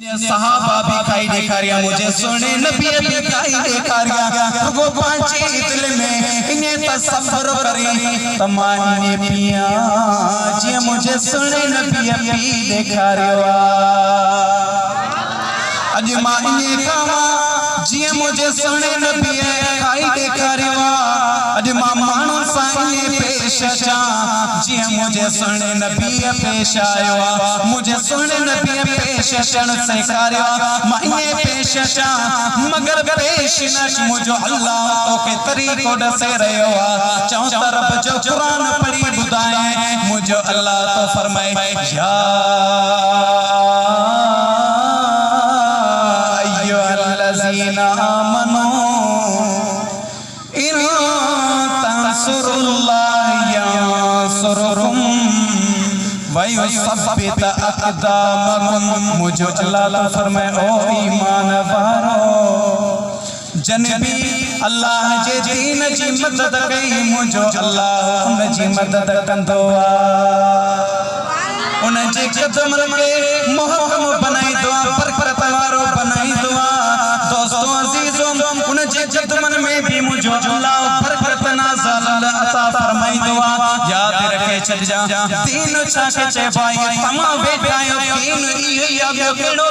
सहाबा भी खाई दिखारिया मुझे सोने नबी भी खाई दिखारिया वो पांची दिल में इन्हें तसव्वुर करी तमाने पिया जी मुझे सोने नबी भी दिखारिया अज माने खावा जी मुझे सोने नबी खाई दिखारिया अज मानो साईं पेश चा जी मुझे सोने नबी पेश आयो मुझे सोने नबी पेश चण से कार्या माने पेश चा मगर पेश न मुझे अल्लाह तो के तरीको दसे रयो चौ तरफ जो कुरान पढ़ी बुधाए मुझे अल्लाह तो फरमाए या अय्युहल्लज़ीना आमनू इन तंसुरुल्लाह यांसुरुकुम वयुसब्बित अक़दामकुम मुझे अल्लाह तो फरमाए ओ ईमान वारो जनबी अल्लाह जे दीन जी मदद कई मुझे अल्लाह उन जी मदद कंदो उन जे कदम के मोहकम बनाई दुआ बरकत वारो बनाई दुआ दोस्तों अजीजों उन जे कदमन में भी मुझे अल्लाह बरकत नाज़िल अता फरमाई दुआ याद रखे चल जा दीन छा के चे भाई तमा बेटायो दीन ई या केड़ो